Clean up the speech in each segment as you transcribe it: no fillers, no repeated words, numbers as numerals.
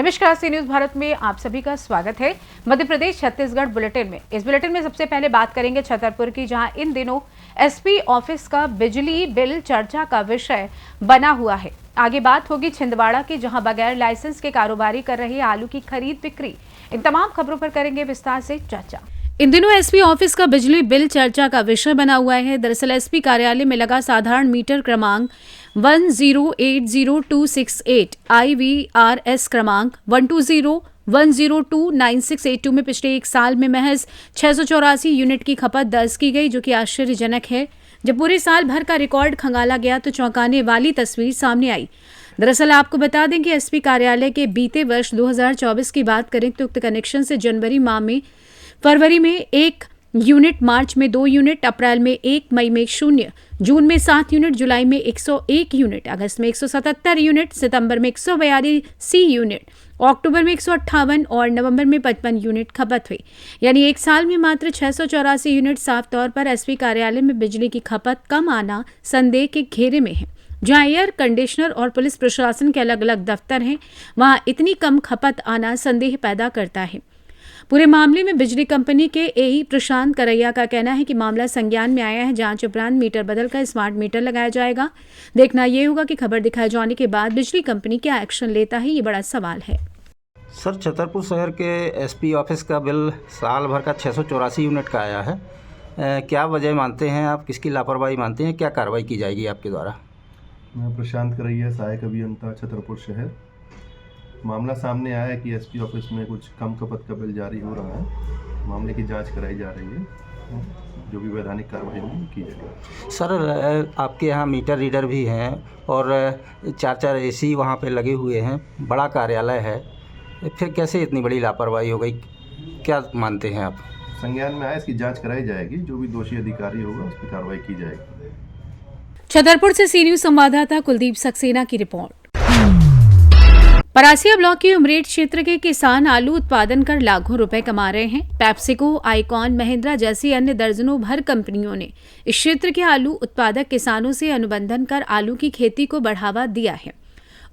नमस्कार, सी न्यूज भारत में आप सभी का स्वागत है। मध्य प्रदेश छत्तीसगढ़ बुलेटिन में इस बुलेटिन में सबसे पहले बात करेंगे छतरपुर की, जहां इन दिनों एसपी ऑफिस का बिजली बिल चर्चा का विषय बना हुआ है। आगे बात होगी छिंदवाड़ा की, जहां बगैर लाइसेंस के कारोबारी कर रहे आलू की खरीद बिक्री। इन तमाम खबरों पर करेंगे विस्तार से चर्चा। इन दिनों एसपी ऑफिस का बिजली बिल चर्चा का विषय बना हुआ है। दरअसल एसपी कार्यालय में लगा साधारण मीटर क्रमांक 1080268 IVRS क्रमांक 12010299682 में पिछले एक साल में महज 684 यूनिट की खपत दर्ज की गई, जो कि आश्चर्यजनक है। जब पूरे साल भर का रिकॉर्ड खंगाला गया तो चौंकाने वाली तस्वीर सामने आई। दरअसल आपको बता दें कि एसपी कार्यालय के बीते वर्ष 2024 की बात करें तो उक्त कनेक्शन से फरवरी में 1 यूनिट, मार्च में 2 यूनिट, अप्रैल में 1, मई में 0, जून में 7 यूनिट, जुलाई में 101 यूनिट, अगस्त में 177 यूनिट, सितंबर में 142 यूनिट, अक्टूबर में 158 और नवंबर में 55 यूनिट खपत हुई। यानी एक साल में मात्र 684 यूनिट। साफ तौर पर एसपी कार्यालय में बिजली की खपत कम आना संदेह के घेरे में है। जहां एयर कंडीशनर और पुलिस प्रशासन के अलग अलग दफ्तर हैं, वहां इतनी कम खपत आना संदेह पैदा करता है। पूरे मामले में बिजली कंपनी के एई प्रशांत करैया का कहना है कि मामला संज्ञान में आया है। जांच उपरांत मीटर बदलकर स्मार्ट मीटर लगाया जाएगा। देखना यह होगा कि खबर दिखाए जाने के बाद बिजली कंपनी क्या एक्शन लेता है, ये बड़ा सवाल है। सर, छतरपुर शहर के एसपी ऑफिस का बिल साल भर का 684 यूनिट का आया है। क्या वजह मानते हैं आप, किसकी लापरवाही मानते हैं, क्या कार्रवाई की जाएगी आपके द्वारा? मैं प्रशांत करैया, सहायक अभियंता, छतरपुर शहर। मामला सामने आया है कि एसपी ऑफिस में कुछ कम खपत का बिल जारी हो रहा है। मामले की जांच कराई जा रही है, जो भी वैधानिक कार्रवाई होगी की जाएगी। सर, आपके यहाँ मीटर रीडर भी हैं और 4 एसी वहाँ पे लगे हुए हैं, बड़ा कार्यालय है, फिर कैसे इतनी बड़ी लापरवाही हो गई, क्या मानते हैं आप? संज्ञान में आया, इसकी जांच कराई जाएगी, जो भी दोषी अधिकारी होगा उस पर कार्रवाई की जाएगी। छतरपुर से सी न्यूज संवाददाता कुलदीप सक्सेना की रिपोर्ट। परासिया ब्लॉक के उमरेड क्षेत्र के किसान आलू उत्पादन कर लाखों रुपए कमा रहे हैं। पेप्सिको, आइकॉन, महिंद्रा जैसी अन्य दर्जनों भर कंपनियों ने इस क्षेत्र के आलू उत्पादक किसानों से अनुबंधन कर आलू की खेती को बढ़ावा दिया है।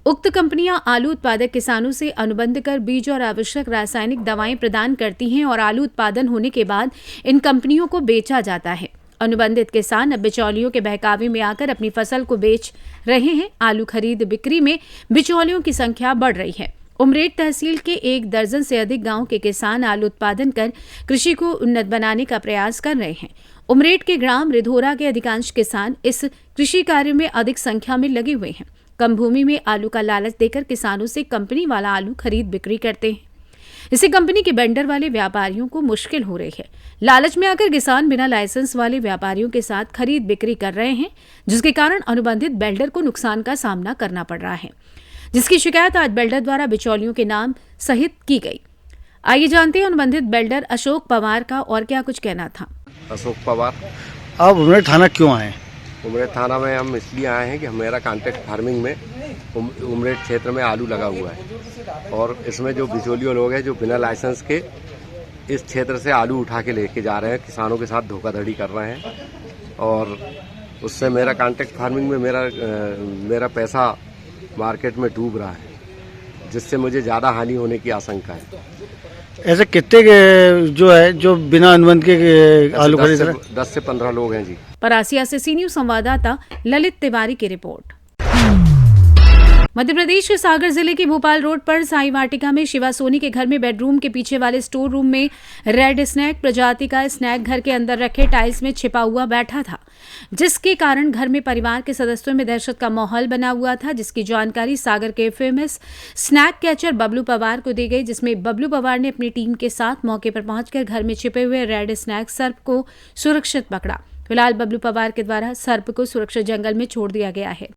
उक्त कंपनियां आलू उत्पादक किसानों से अनुबंध कर बीज और आवश्यक रासायनिक दवाएं प्रदान करती हैं और आलू उत्पादन होने के बाद इन कंपनियों को बेचा जाता है। अनुबंधित किसान अब बिचौलियों के बहकावे में आकर अपनी फसल को बेच रहे हैं। आलू खरीद बिक्री में बिचौलियों की संख्या बढ़ रही है। उमरेड तहसील के 1 दर्जन से अधिक गांव के किसान आलू उत्पादन कर कृषि को उन्नत बनाने का प्रयास कर रहे हैं। उमरेड के ग्राम रिधोरा के अधिकांश किसान इस कृषि कार्य में अधिक संख्या में लगे हुए हैं। कम भूमि में आलू का लालच देकर किसानों से कंपनी वाला आलू खरीद बिक्री करते हैं। इससे कंपनी के वेंडर वाले व्यापारियों को मुश्किल हो रही है। लालच में आकर किसान बिना लाइसेंस वाले व्यापारियों के साथ खरीद बिक्री कर रहे हैं, जिसके कारण अनुबंधित बिल्डर को नुकसान का सामना करना पड़ रहा है, जिसकी शिकायत आज बिल्डर द्वारा बिचौलियों के नाम सहित की गई। आइए जानते हैं अनुबंधित बिल्डर अशोक पवार का और क्या कुछ कहना था। अशोक पवार। आप उमरेड थाना क्यों आए? उमरेड थाना में हम इसलिए आए हैं कि हमारा कॉन्ट्रैक्ट फार्मिंग में उमरेड क्षेत्र में आलू लगा हुआ है और इसमें जो बिचौलियों लोग हैं जो बिना लाइसेंस के इस क्षेत्र से आलू उठा के लेके जा रहे हैं, किसानों के साथ धोखाधड़ी कर रहे हैं और उससे मेरा कॉन्ट्रैक्ट फार्मिंग में मेरा पैसा मार्केट में डूब रहा है, जिससे मुझे ज़्यादा हानि होने की आशंका है। ऐसे कितने जो बिना अनुबंध के आलू खरीद रहे हैं? 10 से 15 लोग हैं जी। परासिया से सी न्यूज संवाददाता ललित तिवारी की रिपोर्ट। मध्य प्रदेश के सागर जिले के भोपाल रोड पर साई वाटिका में शिवा सोनी के घर में बेडरूम के पीछे वाले स्टोर रूम में रेड स्नैक प्रजाति का स्नैक घर के अंदर रखे टाइल्स में छिपा हुआ बैठा था, जिसके कारण घर में परिवार के सदस्यों में दहशत का माहौल बना हुआ था, जिसकी जानकारी सागर के famous snake catcher Bablu Pawar को दी गई, जिसमें बबलू पवार ने अपनी टीम के साथ मौके पर पहुंचकर घर में छिपे हुए रेड स्नैक सर्प को सुरक्षित पकड़ा। फिलहाल बबलू पवार के द्वारा सर्प को सुरक्षित जंगल में छोड़ दिया गया है।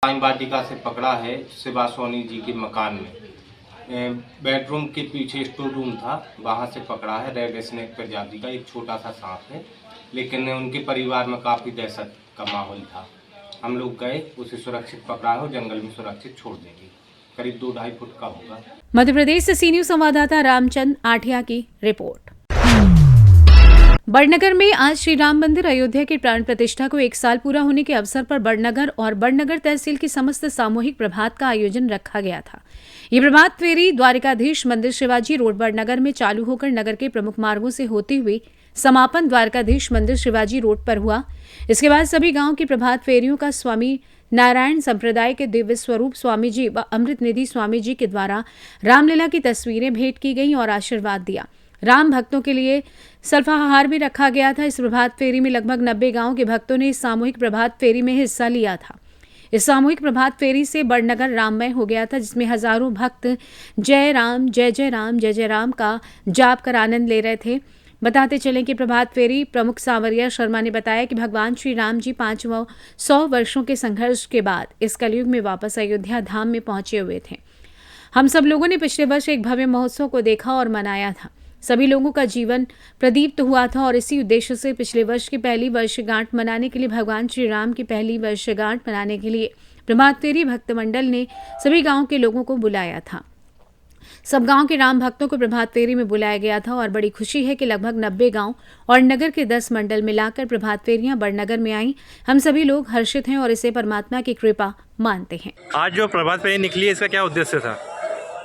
साई वाटिका से पकड़ा है शिवा सोनी जी के मकान में। बेडरूम के पीछे स्टोर रूम था, वहां से पकड़ा है। रेड स्नेक प्रजाति का एक छोटा सा सांप है, लेकिन उनके परिवार में काफ़ी दहशत का माहौल था। हम लोग गए, उसे सुरक्षित पकड़ा है और जंगल में सुरक्षित छोड़ देंगे। करीब 2-2.5 फुट का होगा। मध्य प्रदेश से सी न्यूज संवाददाता रामचंद आठिया की रिपोर्ट। बड़नगर में आज श्री राम मंदिर अयोध्या की प्राण प्रतिष्ठा को 1 साल पूरा होने के अवसर पर बड़नगर और बड़नगर तहसील की समस्त सामूहिक प्रभात का आयोजन रखा गया था। ये प्रभात फेरी द्वारिकाधीश मंदिर शिवाजी रोड बड़नगर में चालू होकर नगर के प्रमुख मार्गों से होती हुई समापन द्वारकाधीश मंदिर शिवाजी रोड पर हुआ। इसके बाद सभी गांव की प्रभात फेरियों का स्वामी नारायण संप्रदाय के दिव्य स्वरूप स्वामी जी व अमृत निधि स्वामी जी के द्वारा रामलीला की तस्वीरें भेंट की गईं और आशीर्वाद दिया। राम भक्तों के लिए सल्फाहार भी रखा गया था। इस प्रभात फेरी में लगभग 90 गांव के भक्तों ने इस सामूहिक प्रभात फेरी में हिस्सा लिया था। इस सामूहिक प्रभात फेरी से बड़नगर राममय हो गया था, जिसमें हजारों भक्त जय राम जय जय राम जय जय राम का जाप कर आनंद ले रहे थे। बताते चलें कि प्रभात फेरी प्रमुख सांवरिया शर्मा ने बताया कि भगवान श्री राम जी 500 वर्षों के संघर्ष के बाद इस कलयुग में वापस अयोध्या धाम में पहुंचे हुए थे। हम सब लोगों ने पिछले वर्ष एक भव्य महोत्सव को देखा और मनाया था। सभी लोगों का जीवन प्रदीप्त हुआ था और इसी उद्देश्य से पिछले वर्ष की पहली वर्षगांठ मनाने के लिए भगवान श्री राम की पहली वर्षगांठ मनाने के लिए प्रभात फेरी भक्त मंडल ने सभी गांव के लोगों को बुलाया था। सब गांव के राम भक्तों को प्रभात फेरी में बुलाया गया था और बड़ी खुशी है कि लगभग 90 गांव और नगर के 10 मंडल मिलाकर प्रभात फेरियां बड़नगर में आई। हम सभी लोग हर्षित हैं और इसे परमात्मा की कृपा मानते हैं। आज जो प्रभात फेरी निकली है, इसका क्या उद्देश्य था?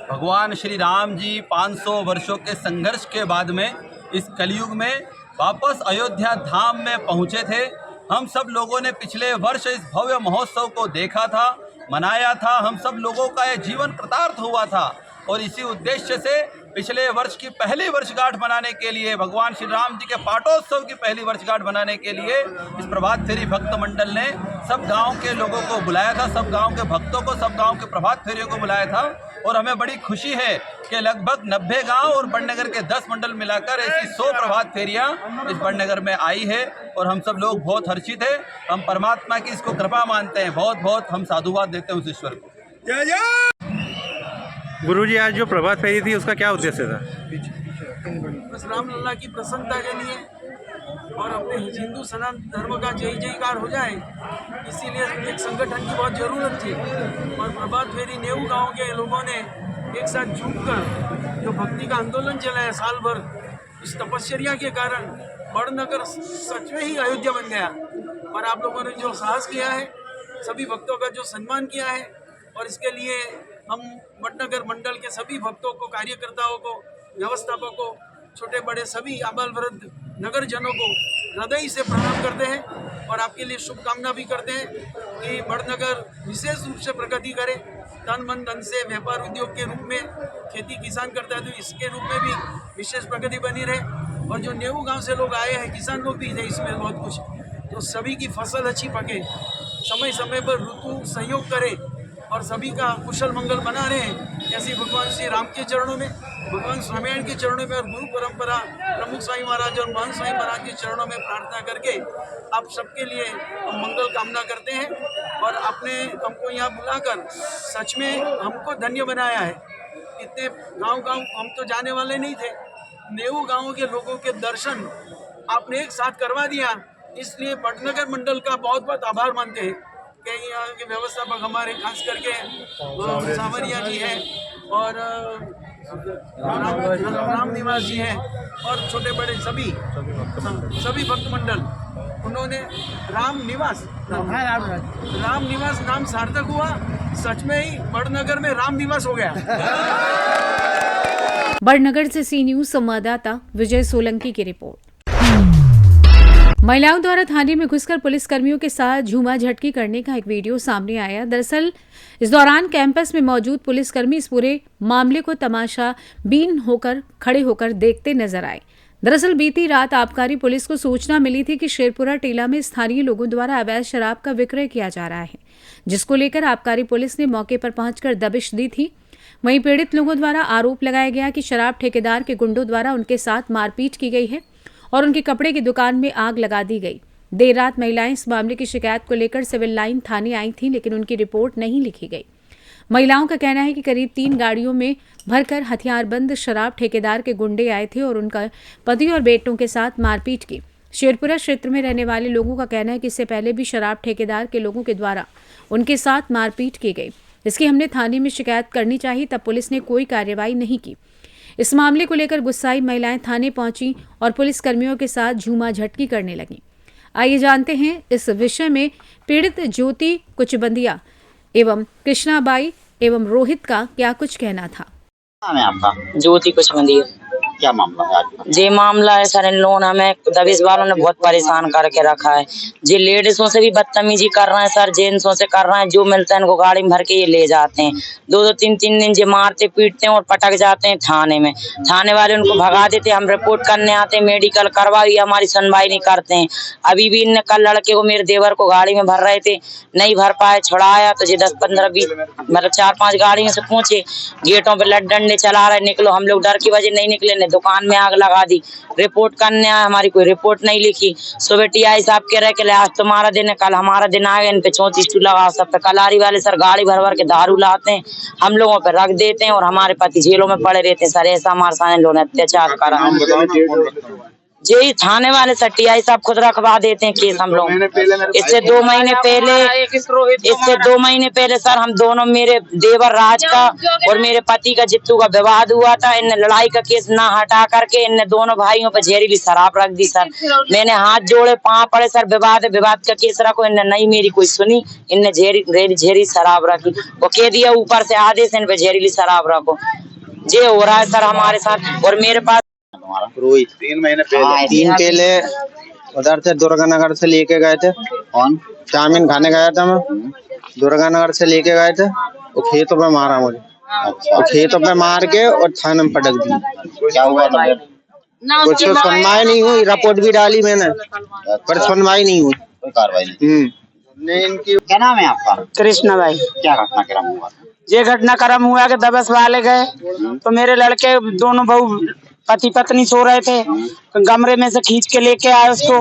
भगवान श्री राम जी 500 वर्षों के संघर्ष के बाद में इस कलयुग में वापस अयोध्या धाम में पहुंचे थे। हम सब लोगों ने पिछले वर्ष इस भव्य महोत्सव को देखा था, मनाया था। हम सब लोगों का ये जीवन कृतार्थ हुआ था और इसी उद्देश्य से पिछले वर्ष की पहली वर्षगांठ मनाने के लिए, भगवान श्री राम जी के पाटोत्सव की पहली वर्षगांठ मनाने के लिए इस प्रभात फेरी भक्त मंडल ने सब गांव के लोगों को बुलाया था, सब गांव के भक्तों को, सब गांव के प्रभात फेरियों को बुलाया था। और हमें बड़ी खुशी है कि लगभग 90 गांव और बड़नगर के 10 मंडल मिलाकर ऐसी 100 प्रभात फेरियां इस बड़नगर में आई है और हम सब लोग बहुत हर्षित हैं। हम परमात्मा की इसको कृपा मानते हैं। बहुत बहुत हम साधुवाद देते हैं उस ईश्वर को। जय जय। गुरुजी, आज जो प्रभात फेरी थी उसका क्या उद्देश्य था? बस रामलला की प्रसन्नता के लिए और अपने हिंदू सनातन धर्म का जय जयकार हो जाए, इसीलिए एक संगठन की बहुत ज़रूरत थी। और प्रभात फेरी नेऊ गांव के लोगों ने एक साथ जुटकर जो भक्ति का आंदोलन चलाया साल भर, इस तपस्या के कारण बड़नगर सच में ही अयोध्या बन गया। और आप लोगों ने जो साहस किया है, सभी भक्तों का जो सम्मान किया है, और इसके लिए हम बड़नगर मंडल के सभी भक्तों को, कार्यकर्ताओं को, व्यवस्थापकों, छोटे बड़े सभी आबाल वृद्ध नगर जनों को हृदय से प्रणाम करते हैं और आपके लिए शुभकामना भी करते हैं कि बड़नगर विशेष रूप से प्रगति करे। तन मन धन से व्यापार उद्योग के रूप में खेती किसान करता है तो इसके रूप में भी विशेष प्रगति बनी रहे। और जो नेऊ गांव से लोग आए हैं, किसान लोग भी थे, इसमें बहुत कुछ, तो सभी की फसल अच्छी पके, समय समय पर ऋतु सहयोग करे और सभी का कुशल मंगल बना रहे। ऐसी भगवान श्री राम के चरणों में, भगवान स्वामीनारायण के चरणों में और गुरु परंपरा प्रमुख स्वामी महाराज और महंत स्वामी महाराज के चरणों में प्रार्थना करके आप सबके लिए हम मंगल कामना करते हैं। और आपने हमको यहाँ बुलाकर सच में हमको धन्य बनाया है। इतने गांव हम तो जाने वाले नहीं थे, नेऊ गाँव के लोगों के दर्शन आपने एक साथ करवा दिया, इसलिए बड़नगर मंडल का बहुत बहुत आभार मानते हैं। कि यहाँ के व्यवस्थापक हमारे खास करके सांवरिया जी हैं और राम निवास जी हैं और छोटे बड़े सभी भक्त मंडल, उन्होंने राम निवास नाम सार्थक हुआ। सच में ही बड़नगर में राम निवास हो गया। बड़नगर से सी न्यूज संवाददाता विजय सोलंकी की रिपोर्ट। महिलाओं द्वारा थाने में घुसकर पुलिस कर्मियों के साथ झूमा झटकी करने का एक वीडियो सामने आया। दरअसल इस दौरान कैंपस में मौजूद पुलिसकर्मी इस पूरे मामले को तमाशा बीन होकर खड़े होकर देखते नजर आए। दरअसल बीती रात आबकारी पुलिस को सूचना मिली थी कि शेरपुरा टीला में स्थानीय लोगों द्वारा अवैध शराब का विक्रय किया जा रहा है, जिसको लेकर आबकारी पुलिस ने मौके पर पहुंचकर दबिश दी थी। वहीं पीड़ित लोगों द्वारा आरोप लगाया गया कि शराब ठेकेदार के गुंडों द्वारा उनके साथ मारपीट की गई है और उनके कपड़े की दुकान में आग लगा दी गई। देर रात महिलाएं इस मामले की शिकायत को लेकर सिविल लाइन थाने आई थीं, लेकिन उनकी रिपोर्ट नहीं लिखी गई। महिलाओं का कहना है कि करीब 3 गाड़ियों में भरकर हथियारबंद शराब ठेकेदार के गुंडे आए थे और उनका पति और बेटों के साथ मारपीट की। शेरपुरा क्षेत्र में रहने वाले लोगों का कहना है कि इससे पहले भी शराब ठेकेदार के लोगों के द्वारा उनके साथ मारपीट की गई। इसकी हमने थाने में शिकायत करनी चाहिए, तब पुलिस ने कोई कार्रवाई नहीं की। इस मामले को लेकर गुस्साई महिलाएं थाने पहुंची और पुलिस कर्मियों के साथ झूमा झटकी करने लगीं। आइए जानते हैं इस विषय में पीड़ित ज्योति कुचबंदिया एवं कृष्णाबाई एवं रोहित का क्या कुछ कहना था। नाम है आपका? ज्योति कुचबंदिया। क्या मामला है आपका? जे मामला है सर, इन लोगों ने हमें दबिश वालों ने बहुत परेशान करके रखा है। जे लेडीजों से भी बदतमीजी कर रहे हैं सर, जेंट्सों से कर रहे हैं। जो मिलता है इनको गाड़ी में भर के ये ले जाते हैं। 2-2 3-3 दिन जे मारते पीटते हैं और पटक जाते हैं थाने में। थाने वाले उनको भगा देते हैं। हम रिपोर्ट करने आते हैं, मेडिकल करवाई, हमारी सुनवाई नहीं करते हैं। अभी भी इनने कल लड़के को, मेरे देवर को गाड़ी में भर रहे थे, नहीं भर पाए, छुड़ाया तो ये 10-15-20 मतलब 4-5 गाड़ियों से पहुंचे। गेटों पे लड़ डंडे चला रहे, निकलो। हम लोग डर की वजह नहीं निकले, दुकान में आग लगा दी। रिपोर्ट करने आए, हमारी कोई रिपोर्ट नहीं लिखी। सुबह टीआई साहब कह रहे कि आज तुम्हारा दिन है, कल हमारा दिन आ गया। इन पे 34 लगा सब पे। कलारी वाले सर गाड़ी भर भर के दारू लाते हैं, हम लोगों पे रख देते हैं और हमारे पति जेलों में पड़े रहते हैं सर। ऐसा हमारे साथ लोगों ने अत्याचार करा। जी थाने वाले सर टीआई साहब खुद रखवा देते हैं केस हम लोग। इससे 2 महीने पहले सर हम दोनों, मेरे देवर राज का और मेरे पति का जित्तू का विवाद हुआ था। इनने लड़ाई का केस ना हटा करके इनने दोनों भाइयों पर जहरीली शराब रख दी सर। मैंने हाथ जोड़े, पाँव पड़े सर, विवाद का केस रखो। इनने नहीं मेरी कोई सुनी, इनने जहरीली शराब रखी। वो कह दिया ऊपर से आदेश इन पे जहरीली शराब रखो। ये हो रहा है सर हमारे साथ। और मेरे पास रोहित 3 महीने पहले उधर से दुर्गानगर से लेके गए थे। कौन? चाउमीन खाने गया था मैं। दुर्गानगर से लेके गए थे, वो खेतों पे मारा मुझे। वो खेतों पे मार के और थाने में पटक दी। क्या हुआ था? कुछ सुनवाई नहीं हुई। रिपोर्ट भी डाली मैंने, पर सुनवाई नहीं हुई, कोई कार्रवाई नहीं। इनकी क्या नाम है आपका? कृष्णाबाई। क्या घटनाक्रम हुआ था? ये घटनाक्रम हुआ कि दबस वाले गए तो मेरे लड़के दोनों बहू पति पत्नी सो रहे थे, कमरे में से खींच के लेके आए उसको।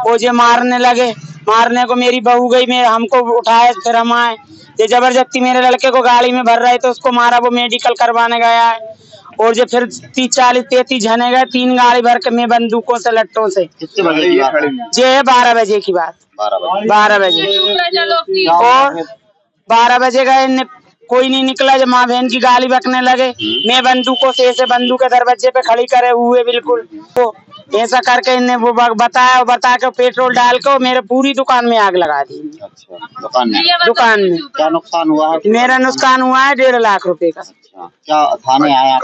वो जो मारने लगे, मारने को मेरी बहू गई, मेरे हमको उठाए, फिर हम आए। ये जबरदस्ती मेरे लड़के को गाड़ी में भर रहे थे, उसको मारा। वो मेडिकल करवाने गया है। और जो फिर 30-40-33 जने गए, 3 गाड़ी भर के मैं बंदूकों से, लट्टों से। कितने बजे की बात है? ये है 12 बजे की बात। 12 बजे। और 12 बजे गए, कोई नहीं निकला। जब माँ बहन की गाली बकने लगे, मैं बंदूकों से ऐसे बंदूक के दरवाजे पे खड़ी करे हुए बिल्कुल। तो ऐसा करके इन्हें वो बताया, और बता के पेट्रोल डाल के मेरे पूरी दुकान में आग लगा दी। अच्छा, दुकान में क्या नुकसान हुआ है? मेरा नुकसान हुआ है 1.5 लाख रुपए का। अच्छा, क्या थाने आया?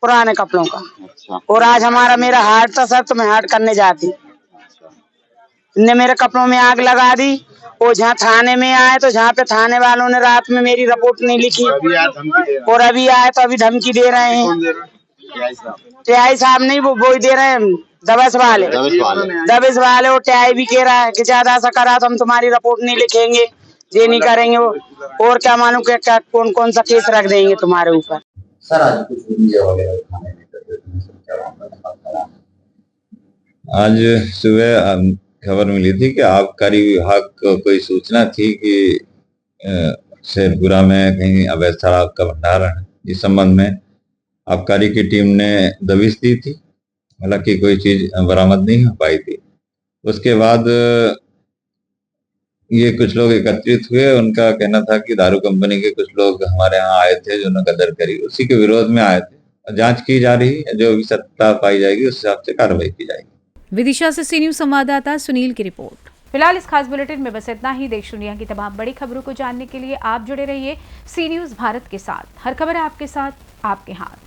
पुराने कपड़ों का। अच्छा। और आज मेरा हाट था सर, तो मैं हाट करने जाती। इनने मेरे कपड़ों में आग लगा दी। और जहाँ थाने में आए तो जहाँ पे थाने वालों ने रात में मेरी रिपोर्ट नहीं लिखी, और अभी आए तो अभी धमकी दे रहे हैं। टीआई साहब नहीं, वो दे रहे हैं दबिश वाले। और टीआई भी कह रहा है कि ज्यादा ऐसा करा तो हम तुम्हारी रिपोर्ट नहीं लिखेंगे, ये नहीं करेंगे। वो और क्या मालूम क्या कौन सा केस रख देंगे तुम्हारे ऊपर। सर आज आज सुबह खबर मिली थी कि आबकारी विभाग को कोई सूचना थी कि शेरपुरा में कहीं अवैध शराब का भंडारण है। इस संबंध में आबकारी की टीम ने दबिश दी थी, हालांकि कोई चीज बरामद नहीं हो पाई थी। उसके बाद ये कुछ लोग एकत्रित हुए। उनका कहना था कि दारू कंपनी के कुछ लोग हमारे यहाँ आए थे, जिन्होंने गदर करी, उसी के विरोध में आए थे। जांच की जा रही है, जो भी सत्ता पाई जाएगी उस हिसाब से कार्रवाई की जाएगी। विदिशा से सी न्यूज संवाददाता सुनील की रिपोर्ट। फिलहाल इस खास बुलेटिन में बस इतना ही। देश दुनिया की तमाम बड़ी खबरों को जानने के लिए आप जुड़े रहिए सी न्यूज भारत के साथ। हर खबर है आपके साथ, आपके हाथ।